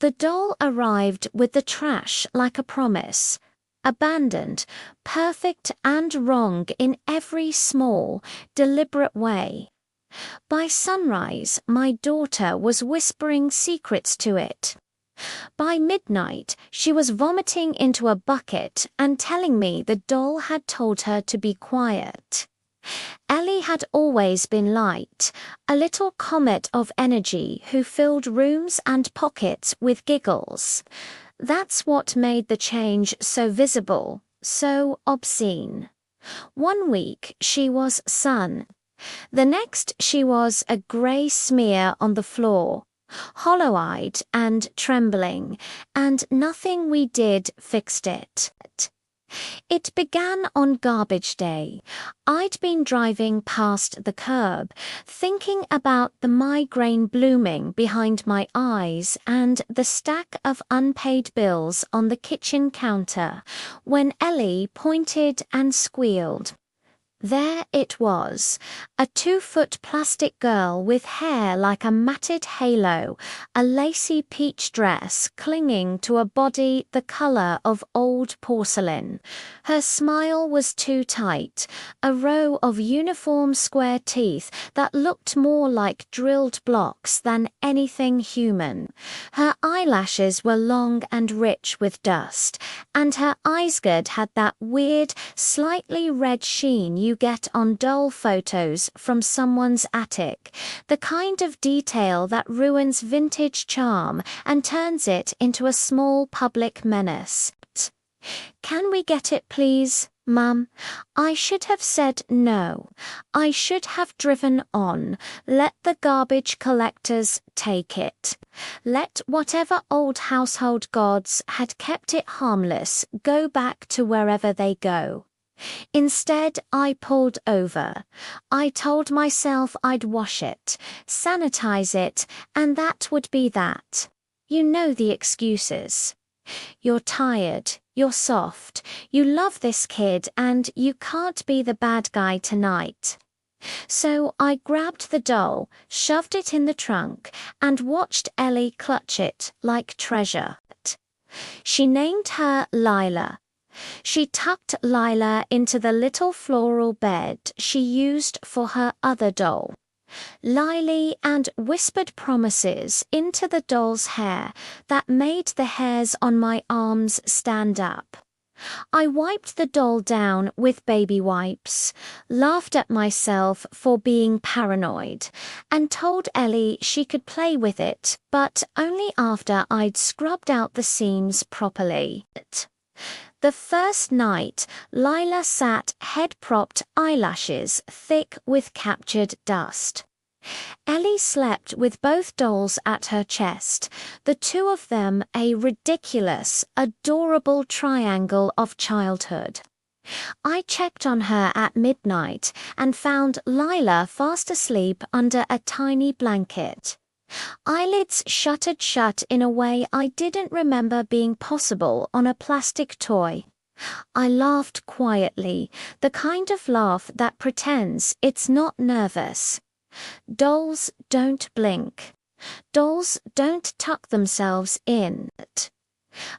The doll arrived with the trash like a promise. Abandoned, perfect and wrong in every small, deliberate way. By sunrise, my daughter was whispering secrets to it. By midnight, she was vomiting into a bucket and telling me the doll had told her to be quiet. Ellie had always been light, a little comet of energy who filled rooms and pockets with giggles. That's what made the change so visible, so obscene. One week she was sun. The next she was a grey smear on the floor, hollow-eyed and trembling, and nothing we did fixed it. It began on garbage day. I'd been driving past the curb, thinking about the migraine blooming behind my eyes and the stack of unpaid bills on the kitchen counter, when Ellie pointed and squealed. There it was, a 2-foot plastic girl with hair like a matted halo, a lacy peach dress clinging to a body the color of old porcelain. Her smile was too tight, a row of uniform square teeth that looked more like drilled blocks than anything human. Her eyelashes were long and rich with dust, and her eyesguard had that weird, slightly red sheen you get on doll photos from someone's attic, the kind of detail that ruins vintage charm and turns it into a small public menace. "Can we get it, please, Mum?" I should have said no. I should have driven on. Let the garbage collectors take it. Let whatever old household gods had kept it harmless go back to wherever they go. Instead, I pulled over. I told myself I'd wash it, sanitize it, and that would be that. You know the excuses. You're tired, you're soft, you love this kid, and you can't be the bad guy tonight. So I grabbed the doll, shoved it in the trunk, and watched Ellie clutch it like treasure. She named her Lilah. She tucked Lilah into the little floral bed she used for her other doll. Lilah and whispered promises into the doll's hair that made the hairs on my arms stand up. I wiped the doll down with baby wipes, laughed at myself for being paranoid, and told Ellie she could play with it, but only after I'd scrubbed out the seams properly. The first night, Lilah sat head-propped, eyelashes thick with captured dust. Ellie slept with both dolls at her chest, the two of them a ridiculous, adorable triangle of childhood. I checked on her at midnight and found Lilah fast asleep under a tiny blanket. Eyelids shuttered shut in a way I didn't remember being possible on a plastic toy. I laughed quietly, the kind of laugh that pretends it's not nervous. Dolls don't blink. Dolls don't tuck themselves in.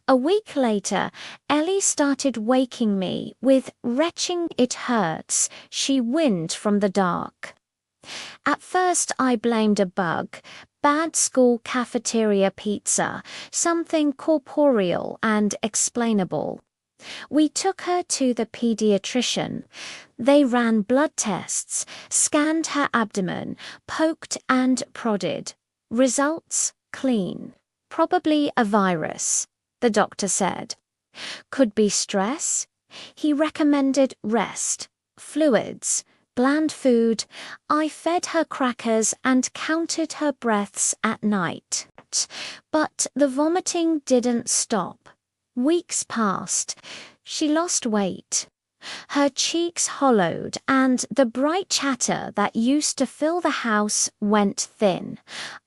A week later, Ellie started waking me with retching "it hurts" she whined from the dark. At first I blamed a bug, bad school cafeteria pizza, something corporeal and explainable. We took her to the pediatrician. They ran blood tests, scanned her abdomen, poked and prodded. Results clean. Probably a virus, the doctor said. Could be stress. He recommended rest, fluids, bland food. I fed her crackers and counted her breaths at night. But the vomiting didn't stop. Weeks passed. She lost weight. Her cheeks hollowed, and the bright chatter that used to fill the house went thin.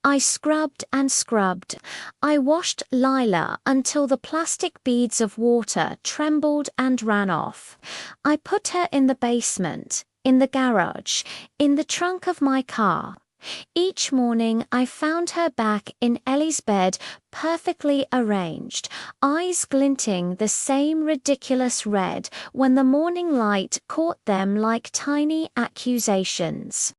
I scrubbed and scrubbed. I washed Lilah until the plastic beads of water trembled and ran off. I put her in the basement, in the garage, in the trunk of my car. Each morning I found her back in Ellie's bed, perfectly arranged, eyes glinting the same ridiculous red when the morning light caught them like tiny accusations.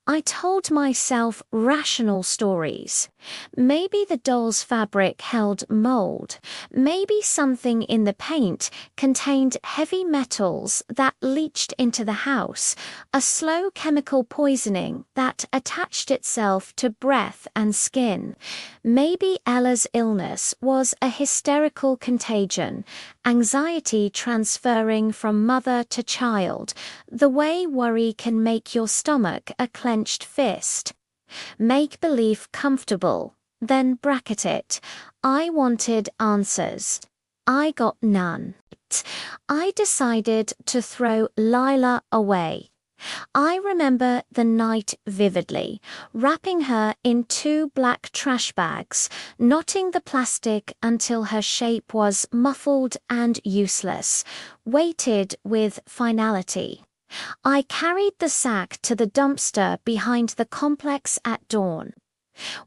I told myself rational stories. Maybe the doll's fabric held mold. Maybe something in the paint contained heavy metals that leached into the house, a slow chemical poisoning that attached itself to breath and skin. Maybe Ella's illness was a hysterical contagion, anxiety transferring from mother to child, the way worry can make your stomach a clenched fist. Make belief comfortable, then bracket it. I wanted answers. I got none. I decided to throw Lilah away. I remember the night vividly, wrapping her in 2 black trash bags, knotting the plastic until her shape was muffled and useless, weighted with finality. I carried the sack to the dumpster behind the complex at dawn.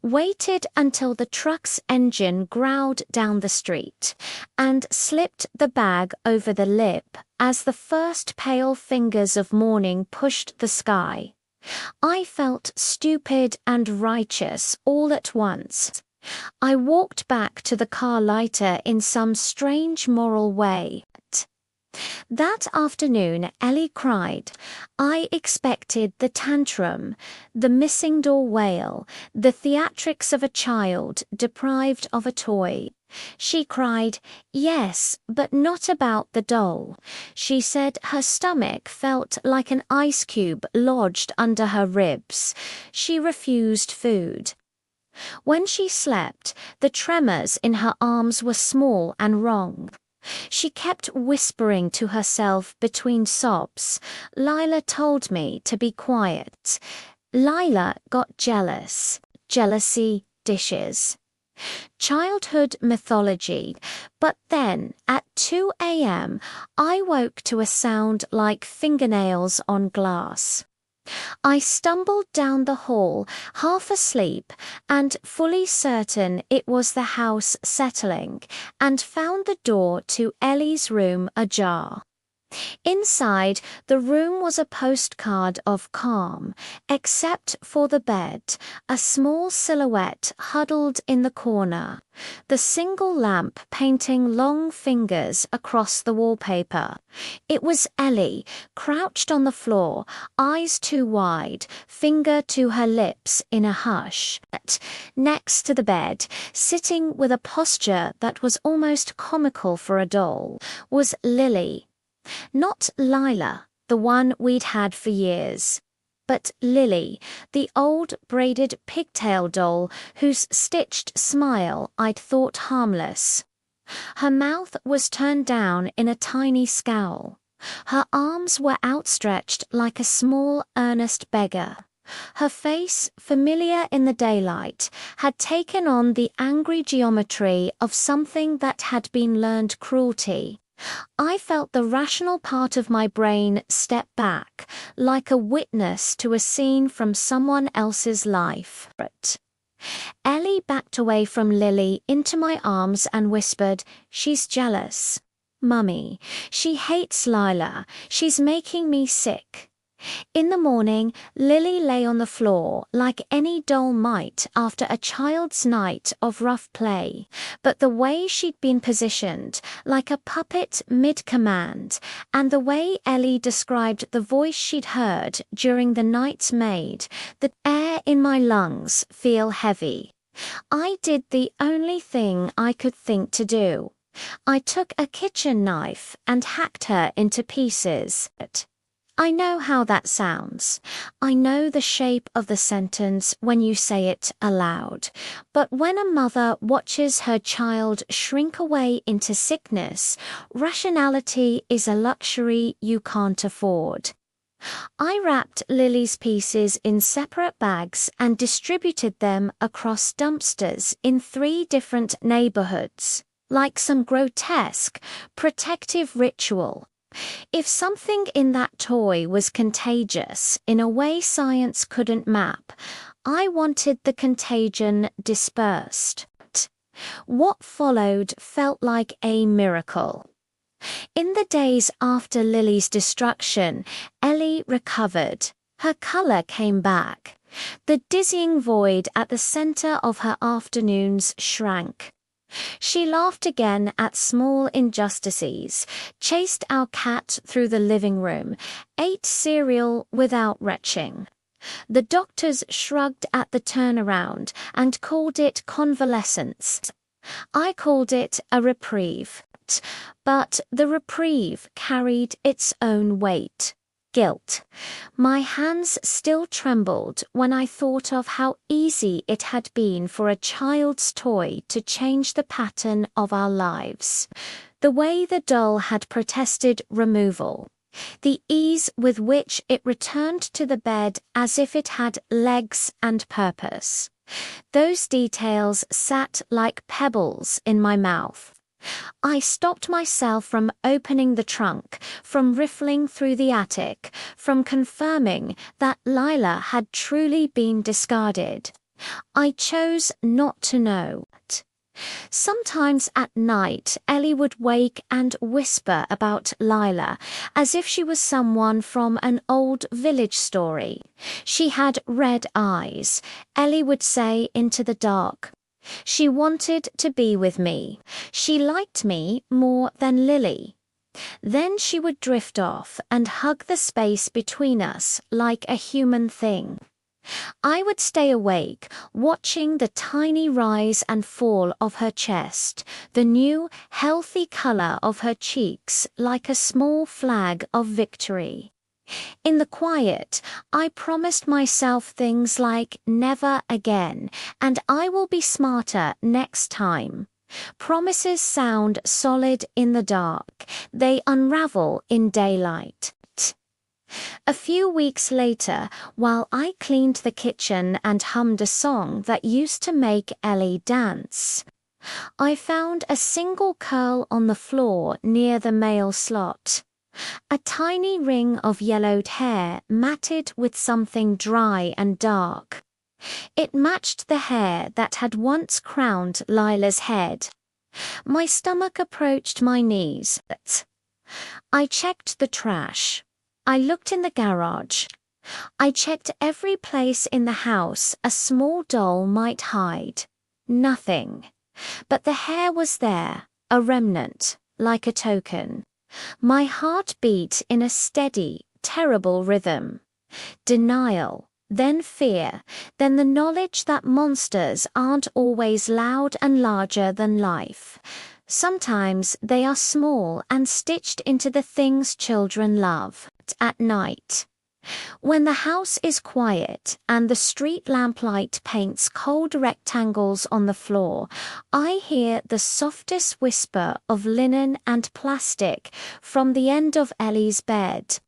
Waited until the truck's engine growled down the street, and slipped the bag over the lip as the first pale fingers of morning pushed the sky. I felt stupid and righteous all at once. I walked back to the car lighter in some strange moral way. That afternoon Ellie cried. I expected the tantrum, the missing door wail, the theatrics of a child deprived of a toy. She cried, yes, but not about the doll. She said her stomach felt like an ice cube lodged under her ribs. She refused food. When she slept, the tremors in her arms were small and wrong. She kept whispering to herself between sobs. Lilah told me to be quiet. Lilah got jealous. Jealousy dishes. Childhood mythology. But then, at 2 a.m., I woke to a sound like fingernails on glass. I stumbled down the hall, half asleep, and fully certain it was the house settling, and found the door to Ellie's room ajar. Inside, the room was a postcard of calm, except for the bed, a small silhouette huddled in the corner, the single lamp painting long fingers across the wallpaper. It was Ellie, crouched on the floor, eyes too wide, finger to her lips in a hush. Next to the bed, sitting with a posture that was almost comical for a doll, was Lily. Not Lilah, the one we'd had for years, but Lily, the old braided pigtail doll whose stitched smile I'd thought harmless. Her mouth was turned down in a tiny scowl. Her arms were outstretched like a small, earnest beggar. Her face, familiar in the daylight, had taken on the angry geometry of something that had been learned cruelty. I felt the rational part of my brain step back, like a witness to a scene from someone else's life. Ellie backed away from Lily into my arms and whispered, "She's jealous. Mummy, she hates Lilah. She's making me sick." In the morning, Lily lay on the floor like any doll might after a child's night of rough play, but the way she'd been positioned, like a puppet mid-command, and the way Ellie described the voice she'd heard during the nights made the air in my lungs feel heavy. I did the only thing I could think to do. I took a kitchen knife and hacked her into pieces. I know how that sounds. I know the shape of the sentence when you say it aloud. But when a mother watches her child shrink away into sickness, rationality is a luxury you can't afford. I wrapped Lily's pieces in separate bags and distributed them across dumpsters in 3 different neighborhoods, like some grotesque, protective ritual. If something in that toy was contagious in a way science couldn't map, I wanted the contagion dispersed. What followed felt like a miracle. In the days after Lily's destruction, Ellie recovered. Her color came back. The dizzying void at the center of her afternoons shrank. She laughed again at small injustices, chased our cat through the living room, ate cereal without retching. The doctors shrugged at the turnaround and called it convalescence. I called it a reprieve. But the reprieve carried its own weight. Guilt. My hands still trembled when I thought of how easy it had been for a child's toy to change the pattern of our lives. The way the doll had protested removal. The ease with which it returned to the bed as if it had legs and purpose. Those details sat like pebbles in my mouth. I stopped myself from opening the trunk, from riffling through the attic, from confirming that Lilah had truly been discarded. I chose not to know. Sometimes at night, Ellie would wake and whisper about Lilah, as if she was someone from an old village story. She had red eyes, Ellie would say into the dark. She wanted to be with me. She liked me more than Lily. Then she would drift off and hug the space between us like a human thing. I would stay awake, watching the tiny rise and fall of her chest, the new, healthy color of her cheeks like a small flag of victory. In the quiet, I promised myself things like never again, and I will be smarter next time. Promises sound solid in the dark. They unravel in daylight. A few weeks later, while I cleaned the kitchen and hummed a song that used to make Ellie dance, I found a single curl on the floor near the male slot. A tiny ring of yellowed hair matted with something dry and dark. It matched the hair that had once crowned Lilah's head. My stomach approached my knees. I checked the trash. I looked in the garage. I checked every place in the house a small doll might hide. Nothing. But the hair was there, a remnant, like a token. My heart beat in a steady, terrible rhythm. Denial, then fear, then the knowledge that monsters aren't always loud and larger than life. Sometimes they are small and stitched into the things children love. At night, when the house is quiet and the street lamplight paints cold rectangles on the floor, I hear the softest whisper of linen and plastic from the end of Ellie's bed.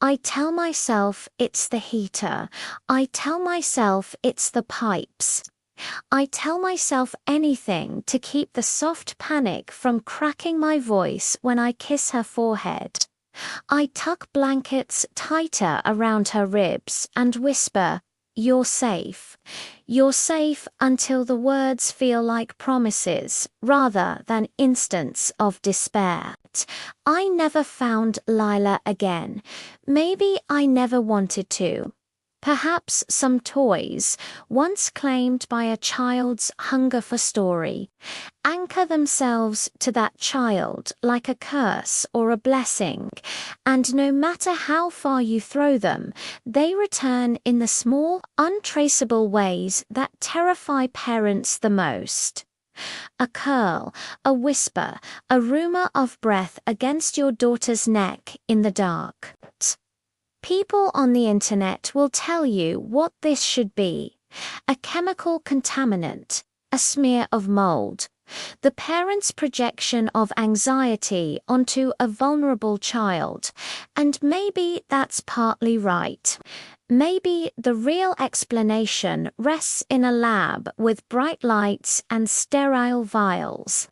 I tell myself it's the heater. I tell myself it's the pipes. I tell myself anything to keep the soft panic from cracking my voice when I kiss her forehead. I tuck blankets tighter around her ribs and whisper, "You're safe." You're safe until the words feel like promises rather than instants of despair. I never found Lilah again. Maybe I never wanted to. Perhaps some toys, once claimed by a child's hunger for story, anchor themselves to that child like a curse or a blessing, and no matter how far you throw them, they return in the small, untraceable ways that terrify parents the most. A curl, a whisper, a rumor of breath against your daughter's neck in the dark. People on the internet will tell you what this should be: a chemical contaminant, a smear of mold, the parent's projection of anxiety onto a vulnerable child, and maybe that's partly right. Maybe the real explanation rests in a lab with bright lights and sterile vials.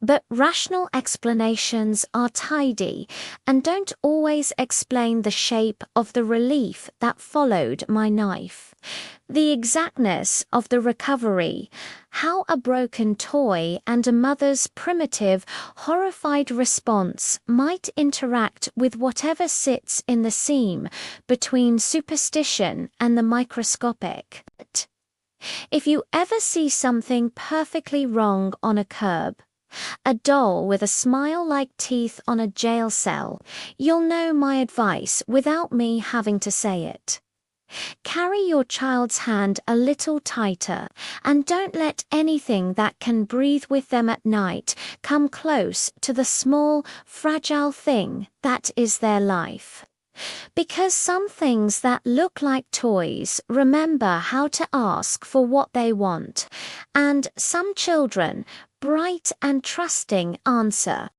But rational explanations are tidy and don't always explain the shape of the relief that followed my knife, the exactness of the recovery, how a broken toy and a mother's primitive, horrified response might interact with whatever sits in the seam between superstition and the microscopic. If you ever see something perfectly wrong on a curb, a doll with a smile like teeth on a jail cell, you'll know my advice without me having to say it. Carry your child's hand a little tighter and don't let anything that can breathe with them at night come close to the small, fragile thing that is their life. Because some things that look like toys remember how to ask for what they want, and some children, bright and trusting, answer